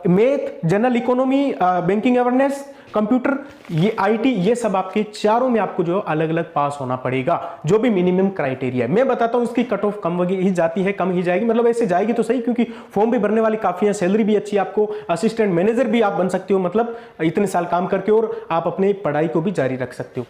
Math, general economy, banking awareness, computer, ये IT, ये सब आपके चारों में आपको जो अलग अलग पास होना पड़ेगा, जो भी मिनिमम क्राइटेरिया है। मैं बताता हूं इसकी कट ऑफ कम ही जाती है, कम ही जाएगी, मतलब ऐसे जाएगी तो सही, क्योंकि फॉर्म भी भरने वाली काफी है, सैलरी भी अच्छी है, आपको असिस्टेंट मैनेजर भी आप बन सकते हो, मतलब इतने साल काम करके, और आप अपने पढ़ाई को भी जारी रख सकते हो।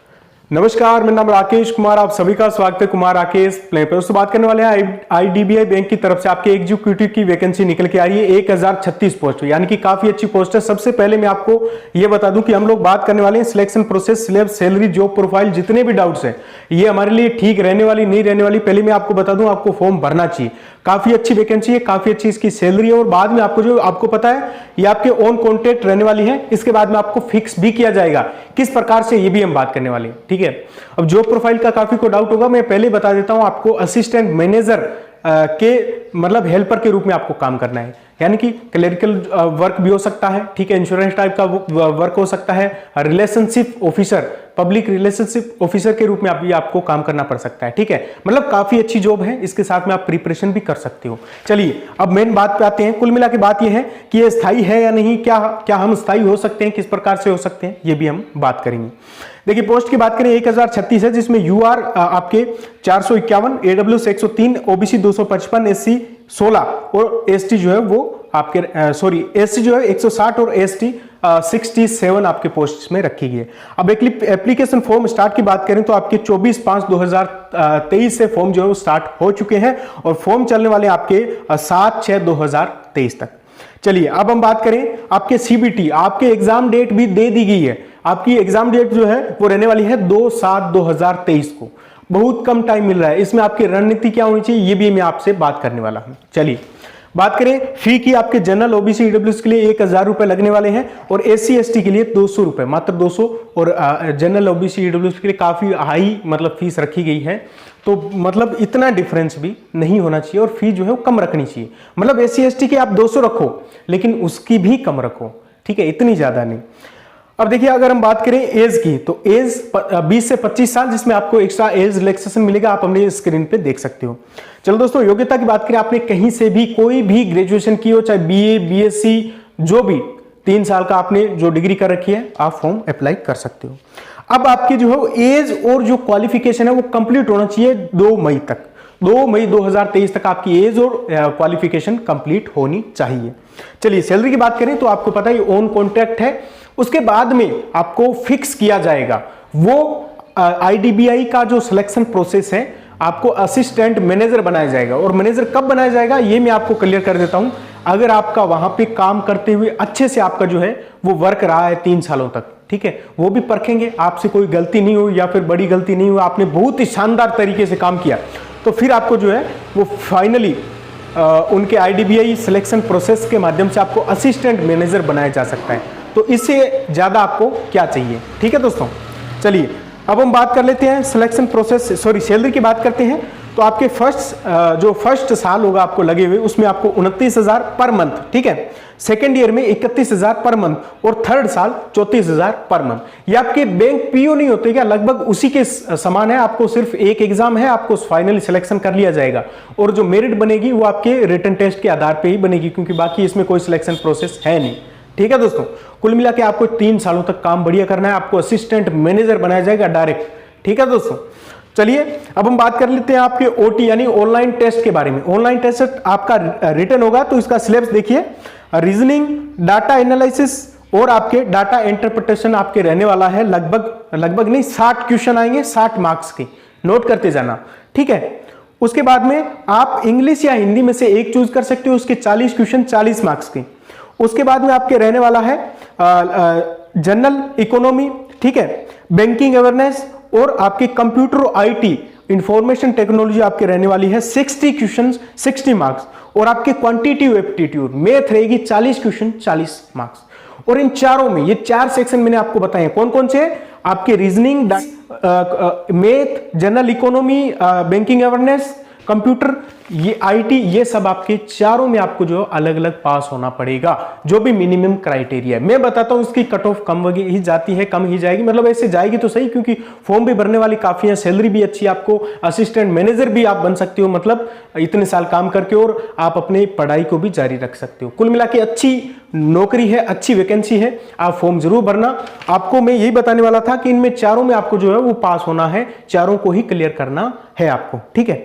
नमस्कार, मेरा नाम राकेश कुमार, आप सभी का स्वागत है कुमार राकेश प्ले पे। उससे बात करने वाले हैं आईडीबीआई बैंक की तरफ से आपके एग्जीक्यूटिव की वैकेंसी निकल के आ रही है, 1036 पोस्ट, यानी कि काफी अच्छी पोस्ट है। सबसे पहले मैं आपको ये बता दूं कि हम लोग बात करने वाले हैं selection process, syllabus, salary, job profile, जितने भी डाउट्स हैं ये हमारे लिए ठीक रहने वाली नहीं रहने वाली, पहले मैं आपको बता दूं, आपको फॉर्म भरना चाहिए। काफी अच्छी वैकेंसी है, काफी अच्छी इसकी सैलरी है, और बाद में आपको जो आपको पता है ये आपके ऑन कॉन्ट्रैक्ट रहने वाली है, इसके बाद में आपको फिक्स भी किया जाएगा, किस प्रकार से ये भी हम बात करने वाले हैं, ठीक है। अब जॉब प्रोफाइल का काफी को डाउट होगा, मैं पहले बता देता हूं, आपको असिस्टेंट मैनेजर के मतलब हेल्पर के रूप में आपको काम करना है, यानी कि क्लरिकल वर्क भी हो सकता है, ठीक है, इंश्योरेंस टाइप का वर्क हो सकता है, relationship officer, public relationship officer के रूप में आपको काम करना पड़ सकता है, ठीक है। मतलब काफी अच्छी जॉब है, इसके साथ में आप प्रिपरेशन भी कर सकते हो। चलिए अब मेन बात पे आते हैं। कुल मिला के बात यह है कि ये स्थायी है या नहीं, क्या हम स्थायी हो सकते हैं, किस प्रकार से हो सकते हैं, ये भी हम बात करेंगे। देखिए पोस्ट की बात करें 1036 है, जिसमें यूआर आपके 451, एडब्ल्यूएस 103, ओबीसी 255, एससी 16 और एसटी जो है वो आपके एससी जो है 160 और एसटी 67 आपके पोस्ट में रखी गई है। अब एप्लीकेशन फॉर्म स्टार्ट की बात करें तो आपके 24/5/2023 से फॉर्म जो है वो स्टार्ट हो चुके हैं, और फॉर्म चलने वाले आपके 7/6/2023 तक। चलिए अब हम बात करें आपके सीबीटी, आपके एग्जाम डेट भी दे दी गई है। आपकी एग्जाम डेट जो है वो रहने वाली है 2/7/2023 को, बहुत कम टाइम मिल रहा है। इसमें आपकी रणनीति क्या होनी चाहिए ये भी मैं आपसे बात करने वाला हूं। चलिए बात करें फी की, आपके जनरल, ओबीसी, ईडब्ल्यूएस के लिए 1000 रुपए लगने वाले हैं, और एससी एसटी के लिए 200 रुपए, मात्र 200, और जनरल, ओबीसी, ईडब्ल्यूएस के लिए काफी हाई मतलब फीस रखी गई है, तो मतलब इतना डिफरेंस भी नहीं होना चाहिए, और फी जो है वो कम रखनी चाहिए। मतलब एससी एसटी के आप 200 रखो, लेकिन उसकी भी कम रखो, ठीक है, इतनी ज्यादा नहीं। अब देखिए अगर हम बात करें एज की, तो एज 20 से 25 साल, जिसमें आपको एक्स्ट्रा एज रिलैक्सेशन मिलेगा, आप अपने स्क्रीन पे देख सकते हो। चलो दोस्तों, योग्यता की बात करें, आपने कहीं से भी कोई भी ग्रेजुएशन की हो, चाहे बीए, बीएससी, जो भी 3 साल का आपने जो डिग्री कर रखी है, आप फॉर्म अप्लाई कर सकते हो। अब आपकी जो है एज और जो क्वालिफिकेशन है वो कंप्लीट होना चाहिए 2 मई तक, 2 मई 2023 तक आपकी एज और क्वालिफिकेशन कंप्लीट होनी चाहिए। चलिए सैलरी की बात करें तो आपको पता है ऑन कॉन्ट्रैक्ट है, उसके बाद में आपको फिक्स किया जाएगा। वो आईडीबीआई का जो सिलेक्शन प्रोसेस है, आपको असिस्टेंट मैनेजर बनाया जाएगा, और मैनेजर कब बनाया जाएगा ये मैं आपको क्लियर कर देता हूं। अगर आपका वहां पे काम करते हुए अच्छे से आपका जो है वो वर्क रहा है 3 सालों तक, ठीक है, वो भी परखेंगे, आपसे कोई गलती नहीं हुई या फिर बड़ी गलती नहीं हुई, आपने बहुत ही शानदार तरीके से काम किया, तो फिर आपको जो है वो फाइनली उनके आईडीबीआई सिलेक्शन प्रोसेस के माध्यम से आपको असिस्टेंट मैनेजर बनाया जा सकता है। तो इससे ज्यादा आपको क्या चाहिए, ठीक है दोस्तों। चलिए अब हम बात कर लेते हैं सिलेक्शन प्रोसेस, सैलरी की बात करते हैं। तो आपके फर्स्ट साल होगा आपको लगे हुए, उसमें आपको 29,000 पर मंथ, ठीक है, सेकेंड ईयर में 31,000 पर मंथ, और थर्ड साल 34,000 पर मंथ। ये आपके बैंक पीओ नहीं होते क्या, लगभग उसी के समान है, आपको सिर्फ एक एग्जाम है, आपको फाइनली सिलेक्शन कर लिया जाएगा, और जो मेरिट बनेगी वो आपके रिटन टेस्ट के आधार पर ही बनेगी, क्योंकि बाकी इसमें कोई सिलेक्शन प्रोसेस है नहीं, ठीक है दोस्तों। कुल मिला के आपको 3 सालों तक काम बढ़िया करना है, आपको असिस्टेंट मैनेजर बनाया जाएगा डायरेक्ट, ठीक है दोस्तों। चलिए अब हम बात कर लेते हैं आपके ओटी यानी ऑनलाइन टेस्ट के बारे में। ऑनलाइन टेस्ट आपका रिटन होगा, तो इसका सिलेबस देखिए, रीजनिंग, डाटा एनालिसिस और आपके डाटा इंटरप्रिटेशन आपके रहने वाला है। लगभग नहीं 60 क्वेश्चन आएंगे, 60 मार्क्स के, नोट करते जाना, ठीक है। उसके बाद में आप इंग्लिश या हिंदी में से एक चूज कर सकते हो, उसके 40 क्वेश्चन 40 मार्क्स के। उसके बाद में आपके रहने वाला है जनरल इकोनॉमी, ठीक है, बैंकिंग अवेयरनेस और आपके कंप्यूटर और आईटी इंफॉर्मेशन टेक्नोलॉजी आपके रहने वाली है 60 क्वेश्चन 60 मार्क्स, और आपके क्वांटिटेटिव एप्टीट्यूड मैथ रहेगी 40 क्वेश्चन 40 मार्क्स। और इन चारों में, ये 4 सेक्शन मैंने आपको बताए कौन कौन से, आपके reasoning, math, general economy, banking awareness, computer, ये आईटी, ये सब आपके चारों में आपको जो अलग अलग पास होना पड़ेगा, जो भी मिनिमम क्राइटेरिया है। मैं बताता हूं इसकी कट ऑफ कम ही जाती है, कम ही जाएगी, मतलब ऐसे जाएगी तो सही, क्योंकि फॉर्म भी भरने वाली काफी है, सैलरी भी अच्छी, आपको असिस्टेंट मैनेजर भी आप बन सकते हो, मतलब इतने साल काम करके, और आप अपनी पढ़ाई को भी जारी रख सकते हो। कुल मिला के अच्छी नौकरी है, अच्छी वैकेंसी है, आप फॉर्म जरूर भरना। आपको मैं यही बताने वाला था कि इनमें चारों में आपको जो है वो पास होना है, चारों को ही क्लियर करना है आपको, ठीक है।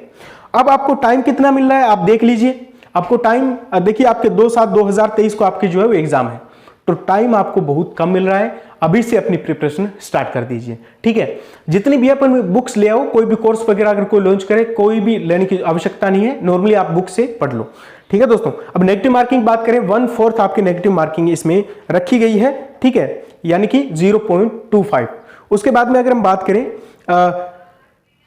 अब आपको टाइम कितना मिल रहा है आप देख लीजिए। आपको टाइम देखिए, आपके 2/7/2023 को आपकी जो है वो एग्जाम है, तो टाइम आपको बहुत कम मिल रहा है। अभी से अपनी प्रिपरेशन स्टार्ट कर दीजिए, ठीक है। जितनी भी अपन बुक्स ले आओ, कोई भी कोर्स वगैरह अगर कोई लॉन्च करे, कोई भी लेने की आवश्यकता नहीं है, नॉर्मली आप बुक से पढ़ लो, ठीक है दोस्तों। अब नेगेटिव मार्किंग बात करें, 1/4 आपकी नेगेटिव मार्किंग इसमें रखी गई है, ठीक है, यानी कि 0.25। उसके बाद में अगर हम बात करें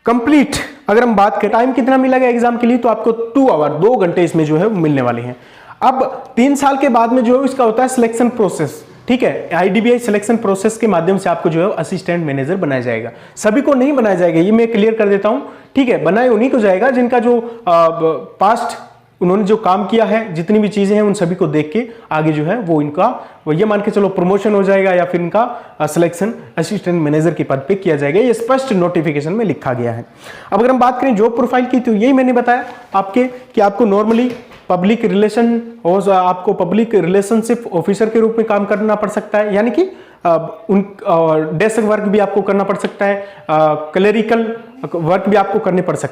कंप्लीट, अगर हम बात करें टाइम कितना मिलेगा एग्जाम के लिए, तो आपको 2 आवर 2 घंटे इसमें जो है मिलने वाले हैं। अब 3 साल के बाद में जो है इसका होता है सिलेक्शन प्रोसेस, ठीक है। आईडीबीआई सिलेक्शन प्रोसेस के माध्यम से आपको जो है असिस्टेंट मैनेजर बनाया जाएगा। सभी को नहीं बनाया जाएगा, ये मैं क्लियर कर देता हूं, ठीक है। बनाए उन्हीं को जाएगा जिनका जो पास्ट उन्होंने जो काम किया है, जितनी भी चीजें हैं उन सभी को देख के आगे जो है वो इनका ये मान के चलो प्रमोशन हो जाएगा, या फिर इनका सिलेक्शन असिस्टेंट मैनेजर के पद पे किया जाएगा। ये स्पष्ट नोटिफिकेशन में लिखा गया है। अब अगर हम बात करें जॉब प्रोफाइल की, तो यही मैंने बताया आपके कि आपको नॉर्मली पब्लिक रिलेशन और आपको पब्लिक रिलेशनशिप ऑफिसर के रूप में काम करना पड़ सकता है, यानी कि उन डेस्क वर्क भी आपको करना पड़ सकता है, क्लेरिकल वर्क भी आपको करने पड़ सकते हैं।